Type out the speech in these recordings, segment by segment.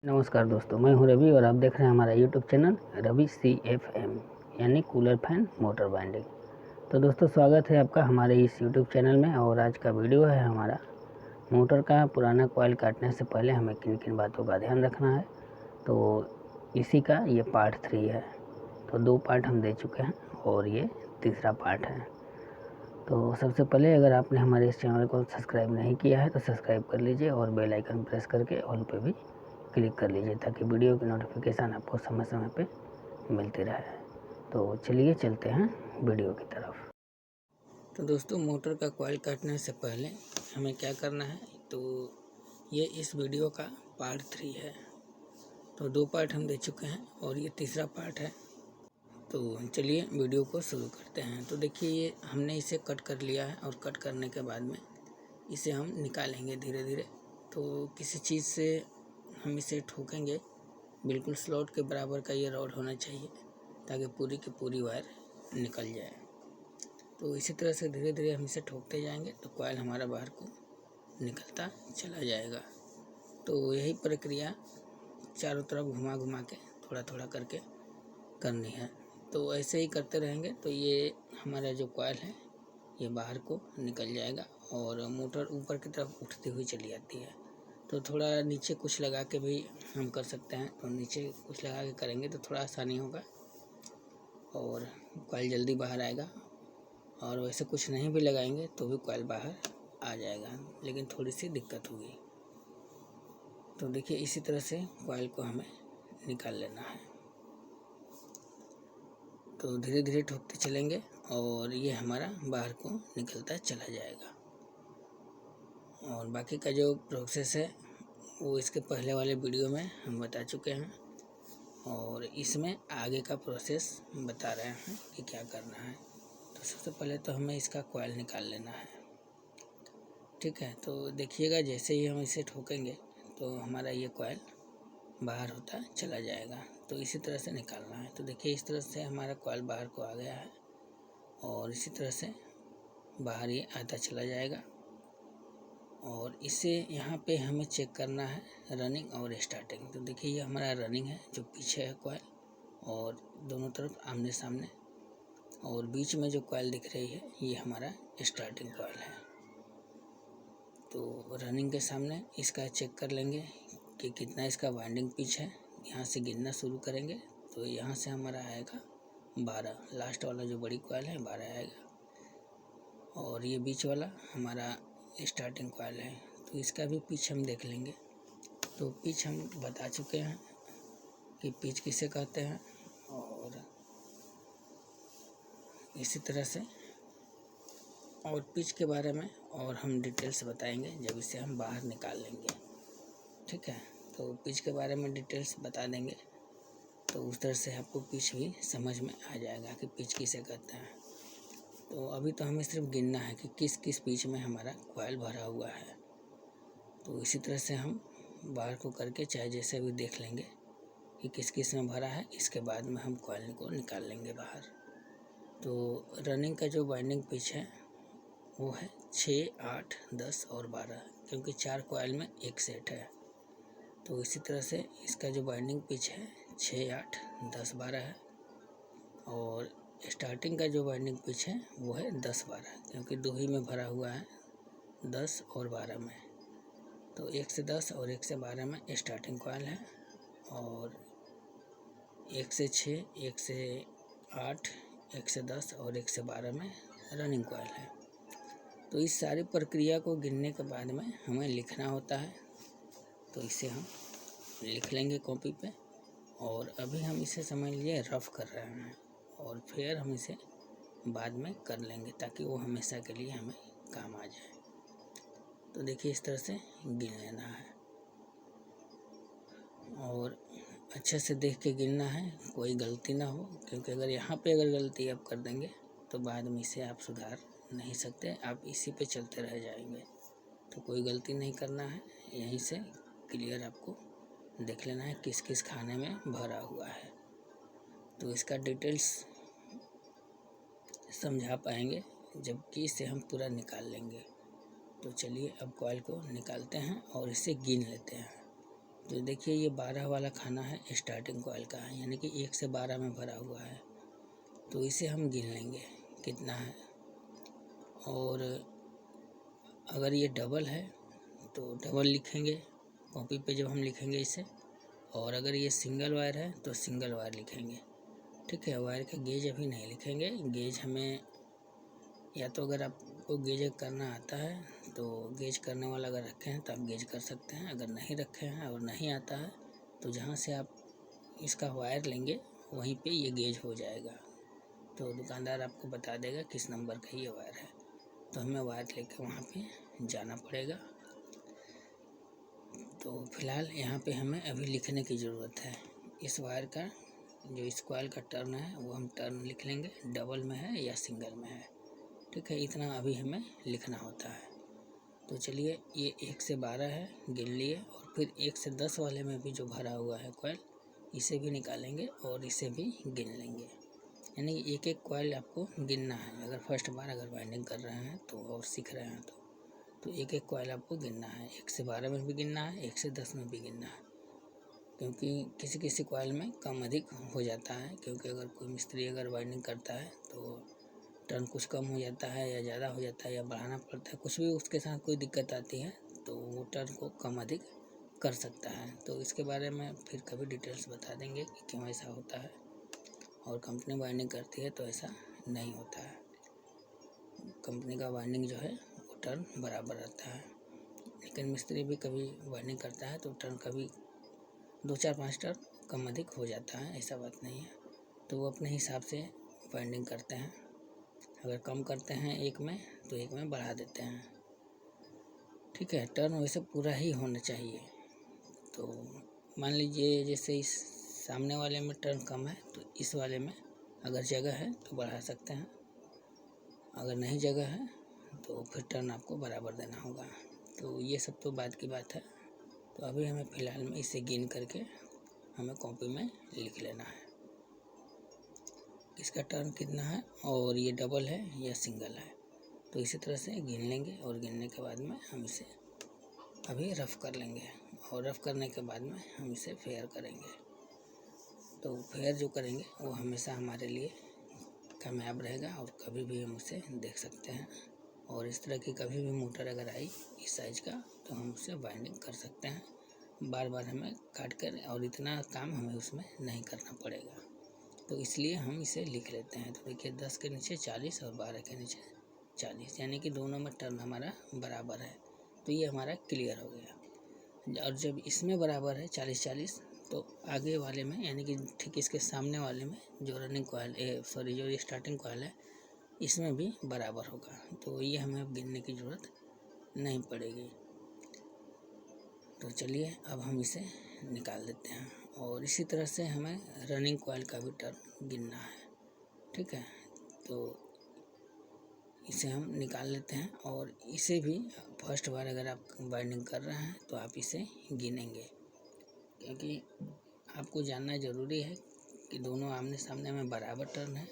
नमस्कार दोस्तों, मैं हूं रवि और आप देख रहे हैं हमारा यूट्यूब चैनल रवि CFM यानी कूलर फैन मोटर बाइंडिंग। तो दोस्तों, स्वागत है आपका हमारे इस यूट्यूब चैनल में। और आज का वीडियो है हमारा मोटर का पुराना कॉइल काटने से पहले हमें किन किन बातों का ध्यान रखना है। तो इसी का ये पार्ट 3 है। तो 2 पार्ट हम दे चुके हैं और ये तीसरा पार्ट है। तो सबसे पहले, अगर आपने हमारे इस चैनल को सब्सक्राइब नहीं किया है तो सब्सक्राइब कर लीजिए और बेल आइकन प्रेस करके ऑल पे भी क्लिक कर लीजिए ताकि वीडियो की नोटिफिकेशन आपको समय समय पे मिलती रहे। तो चलिए चलते हैं वीडियो की तरफ। तो दोस्तों, मोटर का कॉइल काटने से पहले हमें क्या करना है, तो ये इस वीडियो का पार्ट 3 है। तो 2 पार्ट हम दे चुके हैं और ये तीसरा पार्ट है। तो चलिए वीडियो को शुरू करते हैं। तो देखिए, ये हमने इसे कट कर लिया है और कट करने के बाद में इसे हम निकालेंगे धीरे धीरे। तो किसी चीज़ से हम इसे ठोकेंगे, बिल्कुल स्लॉट के बराबर का ये रॉड होना चाहिए ताकि पूरी की पूरी वायर निकल जाए। तो इसी तरह से धीरे धीरे हम इसे ठोकते जाएंगे तो कॉइल हमारा बाहर को निकलता चला जाएगा। तो यही प्रक्रिया चारों तरफ घुमा घुमा के थोड़ा थोड़ा करके करनी है। तो ऐसे ही करते रहेंगे तो ये हमारा जो कॉइल है ये बाहर को निकल जाएगा और मोटर ऊपर की तरफ उठती हुई चली जाती है। तो थोड़ा नीचे कुछ लगा के भी हम कर सकते हैं। तो नीचे कुछ लगा के करेंगे तो थोड़ा आसानी होगा और कॉइल जल्दी बाहर आएगा। और वैसे कुछ नहीं भी लगाएंगे तो भी कॉइल बाहर आ जाएगा, लेकिन थोड़ी सी दिक्कत होगी। तो देखिए, इसी तरह से कॉइल को हमें निकाल लेना है। तो धीरे धीरे ठोकते चलेंगे और ये हमारा बाहर को निकलता चला जाएगा। और बाकी का जो प्रोसेस है वो इसके पहले वाले वीडियो में हम बता चुके हैं और इसमें आगे का प्रोसेस बता रहे हैं कि क्या करना है। तो सबसे पहले तो हमें इसका कॉइल निकाल लेना है, ठीक है। तो देखिएगा, जैसे ही हम इसे ठोकेंगे तो हमारा ये कॉइल बाहर होता चला जाएगा। तो इसी तरह से निकालना है। तो देखिए, इस तरह से हमारा कॉइल बाहर को आ गया है और इसी तरह से बाहर ये आता चला जाएगा। और इसे यहाँ पे हमें चेक करना है रनिंग और स्टार्टिंग। तो देखिए, ये हमारा रनिंग है जो पीछे है कॉइल, और दोनों तरफ आमने सामने, और बीच में जो कॉइल दिख रही है ये हमारा स्टार्टिंग कॉइल है। तो रनिंग के सामने इसका चेक कर लेंगे कि कितना इसका वाइंडिंग पिच है। यहाँ से गिनना शुरू करेंगे तो यहाँ से हमारा आएगा 12। लास्ट वाला जो बड़ी कॉइल है 12 आएगा। और ये बीच वाला हमारा स्टार्टिंग कॉइल है। तो इसका भी पिच हम देख लेंगे। तो पिच हम बता चुके हैं कि पिच किसे कहते हैं, और इसी तरह से और पिच के बारे में और हम डिटेल से बताएंगे जब इसे हम बाहर निकाल लेंगे, ठीक है। तो पिच के बारे में डिटेल्स बता देंगे तो उस तरह से आपको पिच भी समझ में आ जाएगा कि पिच किसे कहते हैं। तो अभी तो हमें सिर्फ गिनना है कि किस किस पिच में हमारा कॉइल भरा हुआ है। तो इसी तरह से हम बाहर को करके चाहे जैसे भी देख लेंगे कि किस किस में भरा है। इसके बाद में हम कॉइल को निकाल लेंगे बाहर। तो रनिंग का जो बाइंडिंग पिच है वो है 6, 8, 10 और 12, क्योंकि 4 कॉइल में एक सेट है। तो इसी तरह से इसका जो बाइंडिंग पिच है 6, 8, 10, 12 है। और स्टार्टिंग का जो बाइंडिंग पिच है वो है 10, 12, क्योंकि 2 ही में भरा हुआ है, 10 और 12 में। तो 1 से 10 और 1 से 12 में स्टार्टिंग कॉइल है, और 1 से 6, 1 से 8, 1 से 10 और 1 से 12 में रनिंग कॉइल है। तो इस सारी प्रक्रिया को गिनने के बाद में हमें लिखना होता है। तो इसे हम लिख लेंगे कॉपी पे, और अभी हम इसे समझ लीजिए रफ कर रहे हैं, और फिर हम इसे बाद में कर लेंगे ताकि वो हमेशा के लिए हमें काम आ जाए। तो देखिए, इस तरह से गिन लेना है और अच्छे से देख के गिनना है, कोई गलती ना हो, क्योंकि अगर यहाँ पे अगर गलती आप कर देंगे तो बाद में इसे आप सुधार नहीं सकते, आप इसी पे चलते रह जाएंगे। तो कोई गलती नहीं करना है, यहीं से क्लियर आपको देख लेना है किस किस खाने में भरा हुआ है। तो इसका डिटेल्स समझा पाएंगे जबकि इसे हम पूरा निकाल लेंगे। तो चलिए अब कॉइल को निकालते हैं और इसे गिन लेते हैं। तो देखिए ये 12 वाला खाना है स्टार्टिंग कॉइल का है, यानी कि 1 से 12 में भरा हुआ है। तो इसे हम गिन लेंगे कितना है। और अगर ये डबल है तो डबल लिखेंगे कॉपी पे जब हम लिखेंगे इसे, और अगर ये सिंगल वायर है तो सिंगल वायर लिखेंगे। ठीक है, वायर का गेज अभी नहीं लिखेंगे। गेज हमें या तो अगर आपको गेज करना आता है तो गेज करने वाला अगर रखे हैं तो आप गेज कर सकते हैं, अगर नहीं रखे हैं और नहीं आता है तो जहाँ से आप इसका वायर लेंगे वहीं पे ये गेज हो जाएगा। तो दुकानदार आपको बता देगा किस नंबर का ये वायर है, तो हमें वायर लेके वहाँ पे जाना पड़ेगा। तो फिलहाल यहाँ पे हमें अभी लिखने की ज़रूरत है। इस वायर का जो इस कॉइल का टर्न है वो हम टर्न लिख लेंगे, डबल में है या सिंगल में है। ठीक है, इतना अभी हमें लिखना होता है। तो चलिए ये 1 से 12 है गिन लिए, और फिर 1 से 10 वाले में भी जो भरा हुआ है कॉइल, इसे भी निकालेंगे और इसे भी गिन लेंगे। यानी एक एक कॉइल आपको गिनना है। अगर फर्स्ट बार अगर वाइंडिंग कर रहे हैं तो और सीख रहे हैं तो एक एक कॉइल आपको गिनना है। 1 से 12 में भी गिनना है, 1 से 10 में भी गिनना है, क्योंकि किसी किसी कॉइल में कम अधिक हो जाता है। क्योंकि अगर कोई मिस्त्री अगर वाइंडिंग करता है तो टर्न कुछ कम हो जाता है या ज़्यादा हो जाता है या बढ़ाना पड़ता है, कुछ भी उसके साथ कोई दिक्कत आती है तो वो टर्न को कम अधिक कर सकता है। तो इसके बारे में फिर कभी डिटेल्स बता देंगे कि क्यों ऐसा होता है, और कंपनी वाइंडिंग करती है तो ऐसा नहीं होता है। कंपनी का वाइंडिंग जो है वो टर्न बराबर रहता है, लेकिन मिस्त्री भी कभी वाइंडिंग करता है तो टर्न कभी 2-4-5 टर्न कम अधिक हो जाता है, ऐसा बात नहीं है। तो वो अपने हिसाब से वाइंडिंग करते हैं। अगर कम करते हैं एक में तो एक में बढ़ा देते हैं। ठीक है, टर्न वैसे पूरा ही होना चाहिए। तो मान लीजिए जैसे इस सामने वाले में टर्न कम है तो इस वाले में अगर जगह है तो बढ़ा सकते हैं, अगर नहीं जगह है तो फिर टर्न आपको बराबर देना होगा। तो ये सब तो बाद की बात है। तो अभी हमें फ़िलहाल में इसे गिन करके हमें कॉपी में लिख लेना है इसका टर्न कितना है और ये डबल है या सिंगल है। तो इसी तरह से गिन लेंगे, और गिनने के बाद में हम इसे अभी रफ़ कर लेंगे, और रफ़ करने के बाद में हम इसे फेयर करेंगे। तो फेयर जो करेंगे वो हमेशा हमारे लिए कामयाब रहेगा, और कभी भी हम उसे देख सकते हैं। और इस तरह की कभी भी मोटर अगर आई इस साइज़ का तो हम उसे वाइंडिंग कर सकते हैं। बार बार हमें काट कर और इतना काम हमें उसमें नहीं करना पड़ेगा, तो इसलिए हम इसे लिख लेते हैं। तो देखिए 10 के नीचे 40 और 12 के नीचे 40, यानी कि दोनों में टर्न हमारा बराबर है। तो ये हमारा क्लियर हो गया। और जब इसमें बराबर है 40-40 तो आगे वाले में यानी कि ठीक इसके सामने वाले में जो रनिंग कॉइल जो स्टार्टिंग कॉइल है इसमें भी बराबर होगा। तो ये हमें अब गिनने की ज़रूरत नहीं पड़ेगी। तो चलिए अब हम इसे निकाल देते हैं, और इसी तरह से हमें रनिंग कॉइल का भी टर्न गिनना है। ठीक है, तो इसे हम निकाल लेते हैं, और इसे भी फर्स्ट बार अगर आप वाइंडिंग कर रहे हैं तो आप इसे गिनेंगे, क्योंकि आपको जानना ज़रूरी है कि दोनों आमने सामने में बराबर टर्न है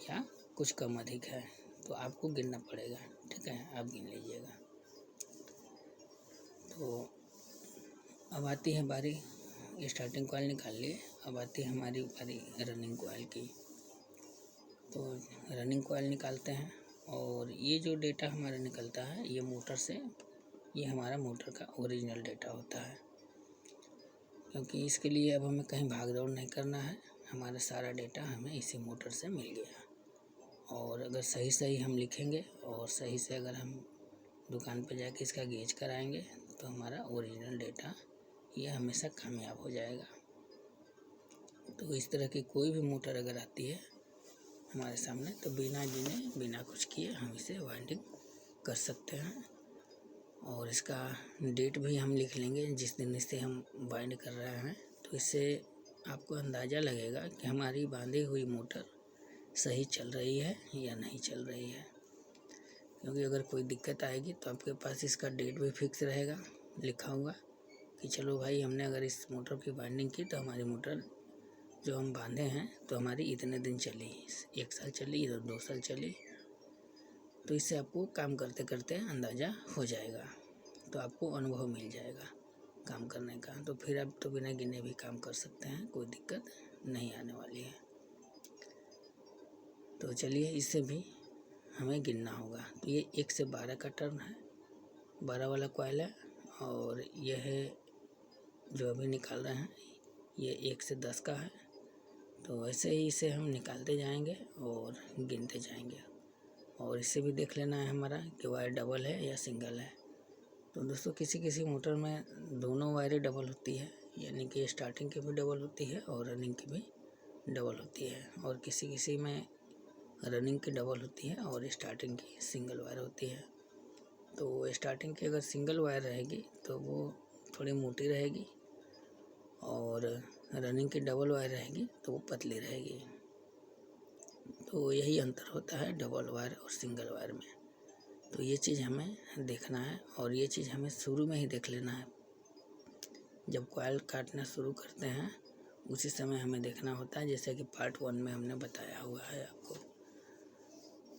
या कुछ कम अधिक है। तो आपको गिनना पड़ेगा। ठीक है, आप गिन लीजिएगा। तो अब आती है बारी, स्टार्टिंग कॉइल निकाल लिए, अब आती है हमारी बारी रनिंग कॉइल की। तो रनिंग कॉइल निकालते हैं, और ये जो डेटा हमारा निकलता है ये मोटर से, ये हमारा मोटर का ओरिजिनल डेटा होता है। क्योंकि इसके लिए अब हमें कहीं भाग दौड़ नहीं करना है, हमारा सारा डेटा हमें इसी मोटर से मिल गया। और अगर सही सही हम लिखेंगे और सही से अगर हम दुकान पर जाके इसका गेज कराएंगे तो हमारा ओरिजिनल डेटा ये हमेशा कामयाब हो जाएगा। तो इस तरह की कोई भी मोटर अगर आती है हमारे सामने तो बिना गिने बिना कुछ किए हम इसे वाइंडिंग कर सकते हैं। और इसका डेट भी हम लिख लेंगे जिस दिन इसे हम वाइंड कर रहे हैं, तो इससे आपको अंदाज़ा लगेगा कि हमारी बांधी हुई मोटर सही चल रही है या नहीं चल रही है। क्योंकि अगर कोई दिक्कत आएगी तो आपके पास इसका डेट भी फिक्स रहेगा लिखा हुआ कि चलो भाई हमने अगर इस मोटर की वाइंडिंग की तो हमारी मोटर जो हम बांधे हैं तो हमारी इतने दिन चली, 1 साल चली इधर 2 साल चली। तो इससे आपको काम करते करते अंदाज़ा हो जाएगा, तो आपको अनुभव मिल जाएगा। काम करने का। तो फिर आप तो बिना गिने भी काम कर सकते हैं, कोई दिक्कत नहीं आने वाली है। तो चलिए इसे भी हमें गिनना होगा। तो ये 1 से 12 का टर्न है, 12 वाला कॉइल है। और यह है जो अभी निकाल रहे हैं, ये 1 से 10 का है। तो ऐसे ही इसे हम निकालते जाएंगे और गिनते जाएंगे। और इसे भी देख लेना है हमारा कि वायर डबल है या सिंगल है। तो दोस्तों किसी किसी मोटर में दोनों वायरें डबल होती है, यानी कि स्टार्टिंग की भी डबल होती है और रनिंग की भी डबल होती है। और किसी किसी में रनिंग की डबल होती है और स्टार्टिंग की सिंगल वायर होती है। तो स्टार्टिंग की अगर सिंगल वायर रहेगी तो वो थोड़ी मोटी रहेगी, और रनिंग की डबल वायर रहेगी तो वो पतली रहेगी। तो यही अंतर होता है डबल वायर और सिंगल वायर में। तो ये चीज़ हमें देखना है, और ये चीज़ हमें शुरू में ही देख लेना है। जब कॉइल काटना शुरू करते हैं उसी समय हमें देखना होता है, जैसे कि पार्ट 1 में हमने बताया हुआ है आपको।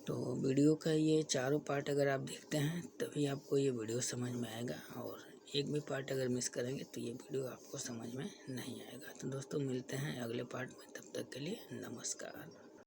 तो वीडियो का ये चारों पार्ट अगर आप देखते हैं तभी आपको ये वीडियो समझ में आएगा, और एक भी पार्ट अगर मिस करेंगे तो ये वीडियो आपको समझ में नहीं आएगा। तो दोस्तों मिलते हैं अगले पार्ट में, तब तक के लिए नमस्कार।